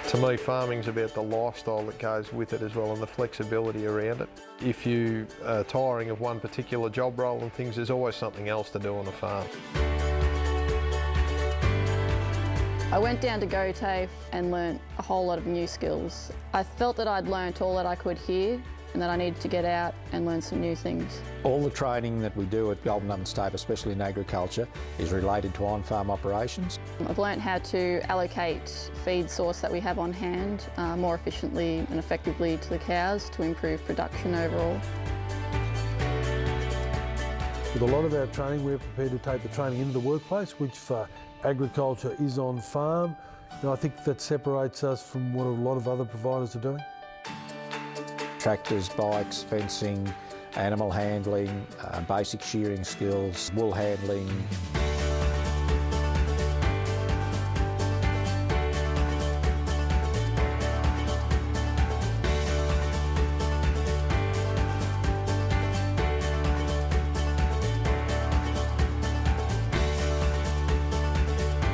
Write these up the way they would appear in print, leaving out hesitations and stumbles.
To me, farming's about the lifestyle that goes with it as well and the flexibility around it. If you are tiring of one particular job role and things, there's always something else to do on a farm. I went down to GOTAFE and learnt a whole lot of new skills. I felt that I'd learnt all that I could here and that I needed to get out and learn some new things. All the training that we do at Golden and TAFE, especially in agriculture, is related to on-farm operations. I've learnt how to allocate feed source that we have on hand more efficiently and effectively to the cows to improve production overall. With a lot of our training, we're prepared to take the training into the workplace, which for agriculture is on farm. And I think that separates us from what a lot of other providers are doing. Tractors, bikes, fencing, animal handling, basic shearing skills, wool handling.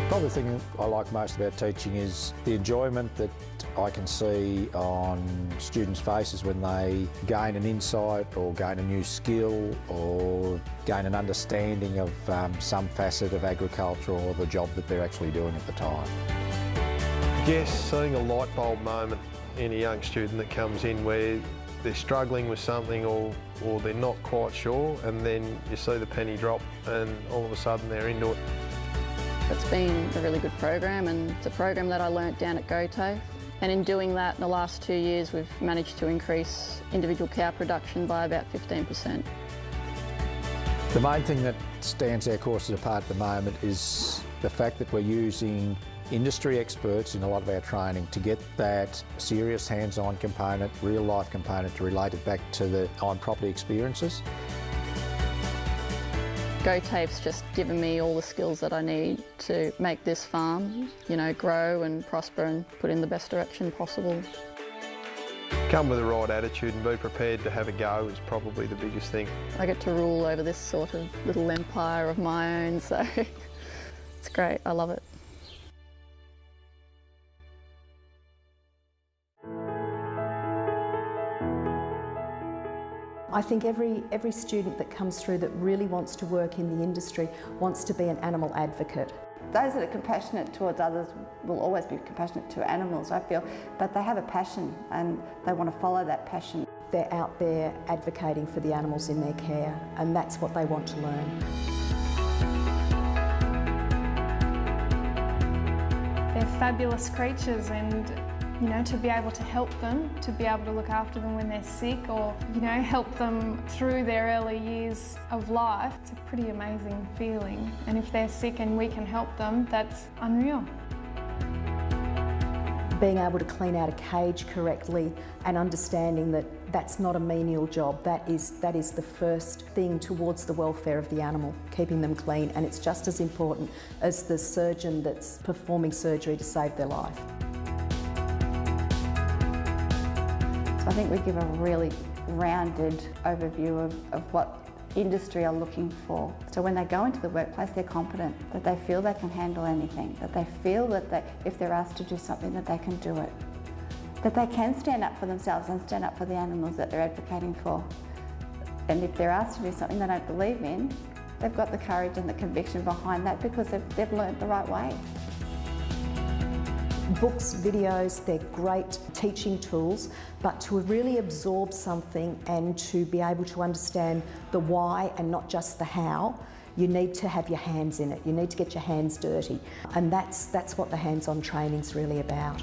Probably the thing I like most about teaching is the enjoyment that I can see on students' faces when they gain an insight or gain a new skill or gain an understanding of some facet of agriculture or the job that they're actually doing at the time. Yes, seeing a light bulb moment in a young student that comes in where they're struggling with something or they're not quite sure, and then you see the penny drop and all of a sudden they're into it. It's been a really good program, and it's a program that I learnt down at GOTAFE. And in doing that, in the last 2 years, we've managed to increase individual cow production by about 15%. The main thing that stands our courses apart at the moment is the fact that we're using industry experts in a lot of our training to get that serious hands-on component, real-life component, to relate it back to the on-property experiences. GOTAFE's just given me all the skills that I need to make this farm, grow and prosper and put in the best direction possible. Come with the right attitude and be prepared to have a go is probably the biggest thing. I get to rule over this sort of little empire of my own, so it's great, I love it. I think every student that comes through that really wants to work in the industry wants to be an animal advocate. Those that are compassionate towards others will always be compassionate to animals, I feel, but they have a passion and they want to follow that passion. They're out there advocating for the animals in their care, and that's what they want to learn. They're fabulous creatures, and to be able to help them, to be able to look after them when they're sick, or help them through their early years of life, it's a pretty amazing feeling. And if they're sick and we can help them, that's unreal. Being able to clean out a cage correctly and understanding that that's not a menial job, that is the first thing towards the welfare of the animal, keeping them clean, and it's just as important as the surgeon that's performing surgery to save their life. I think we give a really rounded overview of what industry are looking for. So when they go into the workplace, they're competent, that they feel they can handle anything, that they feel that if they're asked to do something, that they can do it, that they can stand up for themselves and stand up for the animals that they're advocating for. And if they're asked to do something they don't believe in, they've got the courage and the conviction behind that because they've learnt the right way. Books, videos, they're great teaching tools, but to really absorb something and to be able to understand the why and not just the how, you need to have your hands in it. You need to get your hands dirty, and that's what the hands-on training's really about.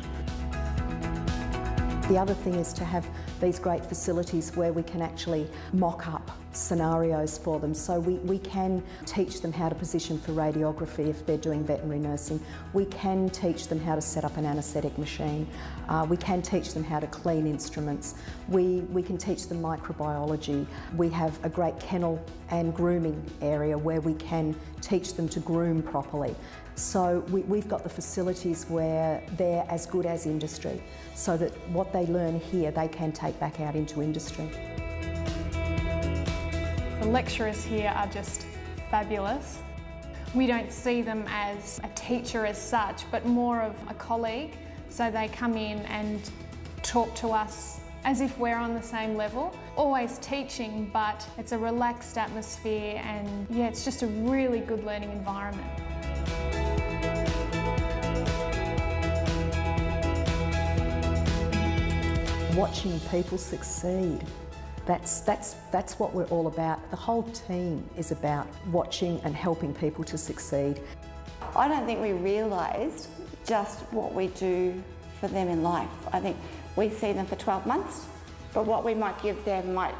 The other thing is to have these great facilities where we can actually mock up scenarios for them. So we can teach them how to position for radiography if they're doing veterinary nursing. We can teach them how to set up an anaesthetic machine. We can teach them how to clean instruments. We can teach them microbiology. We have a great kennel and grooming area where we can teach them to groom properly. So we've got the facilities where they're as good as industry, so that what they learn here they can take back out into industry. The lecturers here are just fabulous. We don't see them as a teacher as such, but more of a colleague, So they come in and talk to us as if we're on the same level. Always teaching, but it's a relaxed atmosphere, and yeah, it's just a really good learning environment. Watching people succeed, that's what we're all about. The whole team is about watching and helping people to succeed. I don't think we realised just what we do for them in life. I think we see them for 12 months, but what we might give them might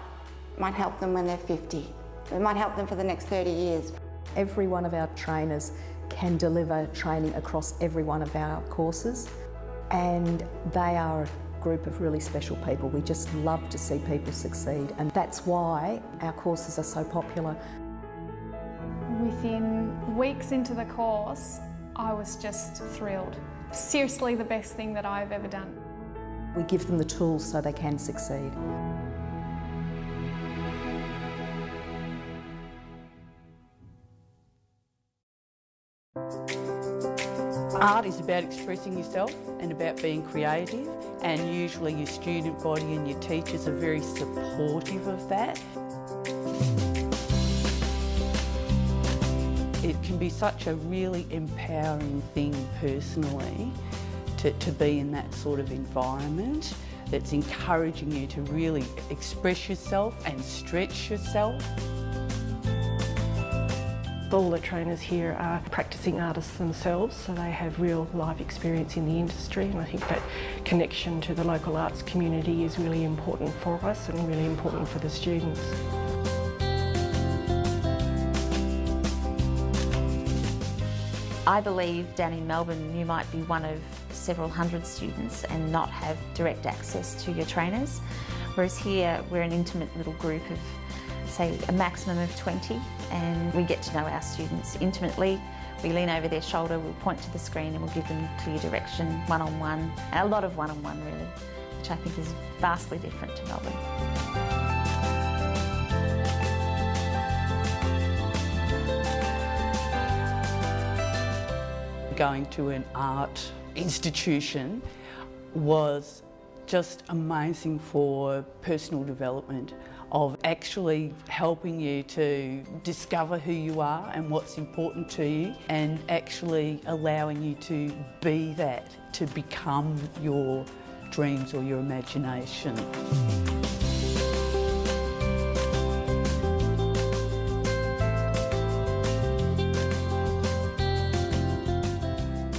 help them when they're 50. It might help them for the next 30 years. Every one of our trainers can deliver training across every one of our courses, and they are a group of really special people. We just love to see people succeed, and that's why our courses are so popular. Within weeks into the course, I was just thrilled. Seriously, the best thing that I've ever done. We give them the tools so they can succeed. Art is about expressing yourself and about being creative, and usually your student body and your teachers are very supportive of that. It can be such a really empowering thing personally to be in that sort of environment that's encouraging you to really express yourself and stretch yourself. All the trainers here are practising artists themselves, so they have real life experience in the industry, and I think that connection to the local arts community is really important for us and really important for the students. I believe down in Melbourne you might be one of several hundred students and not have direct access to your trainers, whereas here we're an intimate little group of, say, a maximum of 20, and we get to know our students intimately. We lean over their shoulder, we'll point to the screen and we'll give them clear direction, one-on-one, and a lot of one-on-one really, which I think is vastly different to Melbourne. Going to an art institution was just amazing for personal development, of actually helping you to discover who you are and what's important to you, and actually allowing you to be that, to become your dreams or your imagination.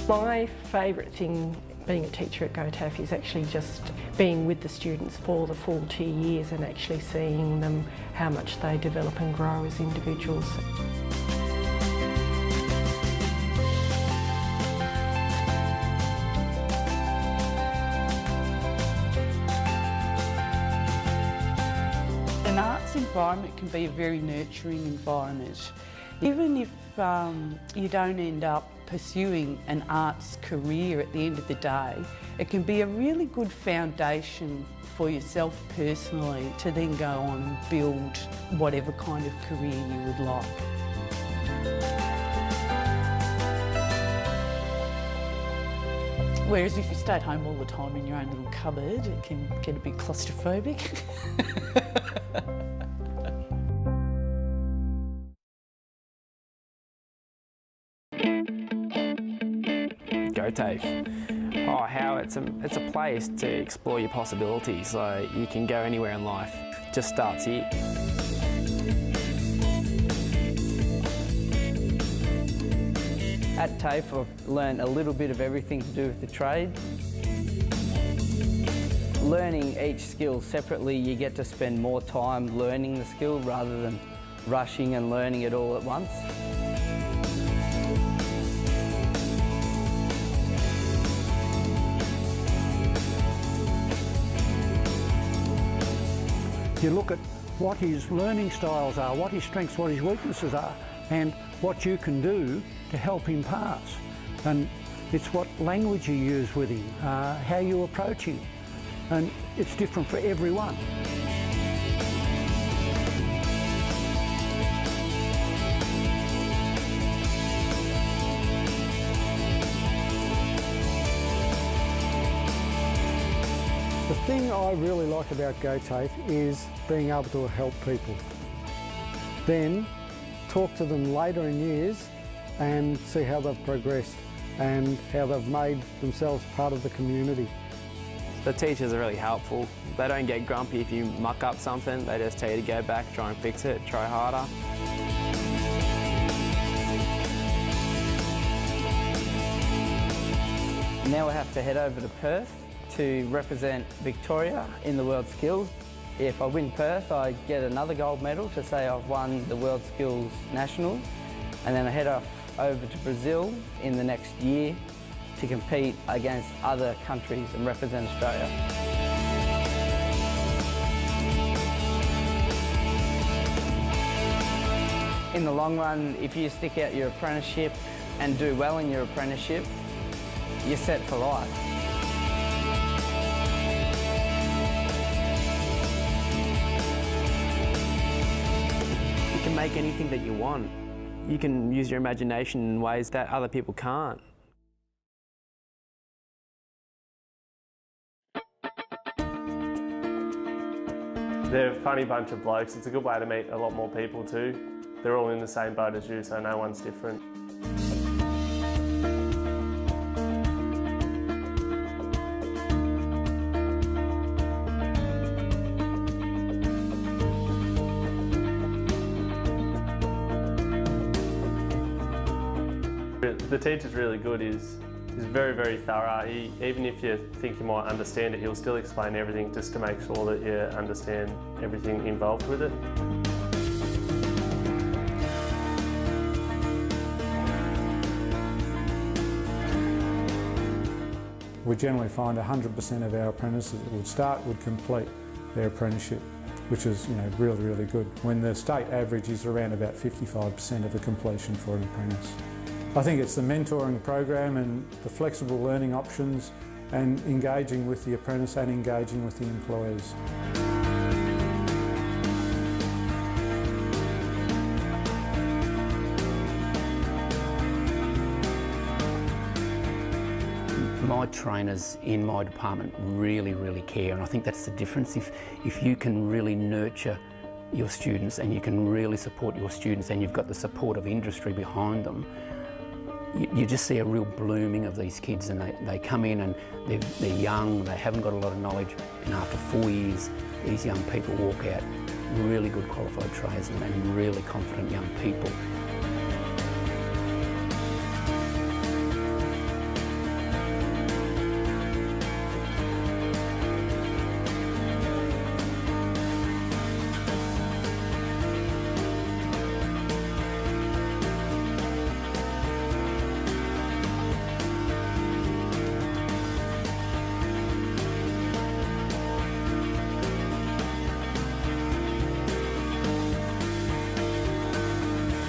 My favourite thing being a teacher at GOTAFE is actually just being with the students for the full 2 years and actually seeing them, how much they develop and grow as individuals. An arts environment can be a very nurturing environment. Even if you don't end up pursuing an arts career at the end of the day, it can be a really good foundation for yourself personally to then go on and build whatever kind of career you would like. Whereas if you stay at home all the time in your own little cupboard, it can get a bit claustrophobic. GOTAFE. Oh, how it's a place to explore your possibilities. So you can go anywhere in life. Just starts here. At TAFE, I've learned a little bit of everything to do with the trade. Learning each skill separately, you get to spend more time learning the skill rather than rushing and learning it all at once. You look at what his learning styles are, what his strengths, what his weaknesses are, and what you can do to help him pass. And it's what language you use with him, how you approach him, and it's different for everyone. The thing I really like about GOTAFE is being able to help people. Then talk to them later in years and see how they've progressed and how they've made themselves part of the community. The teachers are really helpful. They don't get grumpy if you muck up something. They just tell you to go back, try and fix it, try harder. Now I have to head over to Perth to represent Victoria in the World Skills. If I win Perth, I get another gold medal to say I've won the World Skills Nationals. And then I head off over to Brazil in the next year to compete against other countries and represent Australia. In the long run, if you stick out your apprenticeship and do well in your apprenticeship, you're set for life. You can make anything that you want. You can use your imagination in ways that other people can't. They're a funny bunch of blokes. It's a good way to meet a lot more people too. They're all in the same boat as you, so no one's different. The teacher's really good. He's very, very thorough. Even if you think you might understand it, he'll still explain everything just to make sure that you understand everything involved with it. We generally find 100% of our apprentices would complete their apprenticeship, which is really, really good, when the state average is around about 55% of the completion for an apprentice. I think it's the mentoring program and the flexible learning options and engaging with the apprentice and engaging with the employees. My trainers in my department really, really care, and I think that's the difference. If you can really nurture your students and you can really support your students and you've got the support of industry behind them, you just see a real blooming of these kids, and they come in and they're young, they haven't got a lot of knowledge, and after 4 years these young people walk out really good qualified tradesmen and really confident young people.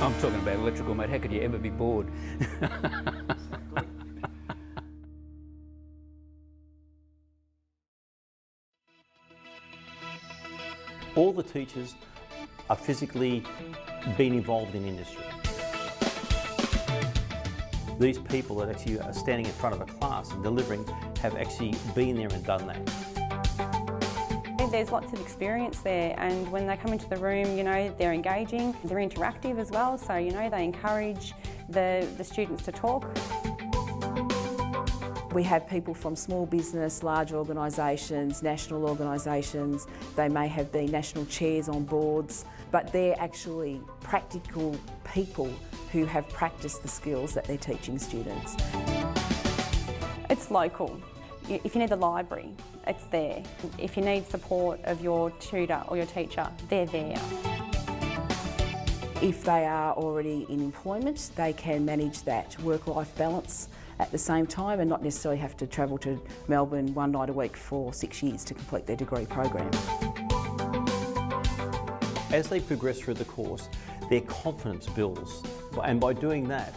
I'm talking about electrical, mate. How could you ever be bored? All the teachers are physically being involved in industry. These people that actually are standing in front of a class and delivering have actually been there and done that. There's lots of experience there, and when they come into the room, they're engaging, they're interactive as well, so they encourage the students to talk. We have people from small business, large organisations, national organisations. They may have been national chairs on boards, but they're actually practical people who have practiced the skills that they're teaching students. It's local. If you need the library, it's there. If you need support of your tutor or your teacher, they're there. If they are already in employment, they can manage that work-life balance at the same time and not necessarily have to travel to Melbourne one night a week for 6 years to complete their degree program. As they progress through the course, their confidence builds, and by doing that,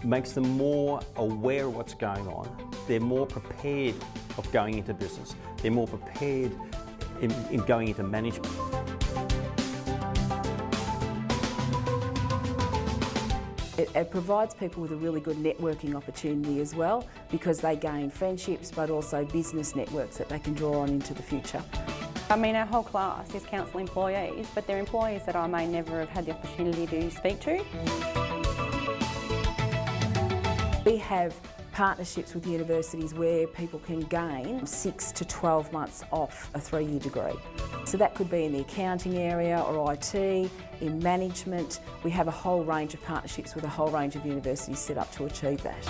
makes them more aware of what's going on. They're more prepared of going into business. They're more prepared in going into management. It provides people with a really good networking opportunity as well, because they gain friendships but also business networks that they can draw on into the future. I mean, our whole class is council employees, but they're employees that I may never have had the opportunity to speak to. We have partnerships with universities where people can gain 6 to 12 months off a 3-year degree. So that could be in the accounting area or IT, in management. We have a whole range of partnerships with a whole range of universities set up to achieve that.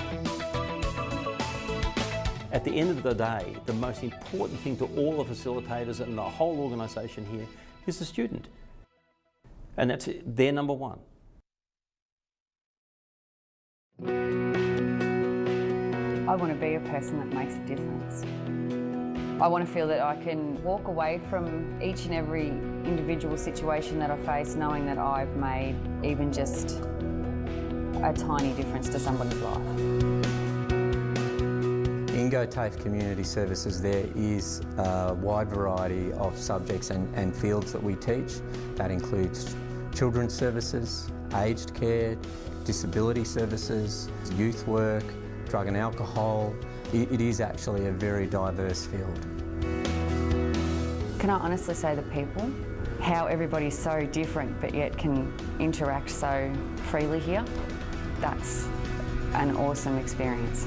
At the end of the day, the most important thing to all the facilitators and the whole organisation here is the student. And that's their number one. I want to be a person that makes a difference. I want to feel that I can walk away from each and every individual situation that I face knowing that I've made even just a tiny difference to somebody's life. In GOTAFE Community Services there is a wide variety of subjects and fields that we teach. That includes children's services, aged care, disability services, youth work, drug and alcohol. It is actually a very diverse field. Can I honestly say the people, how everybody's so different but yet can interact so freely here, that's an awesome experience.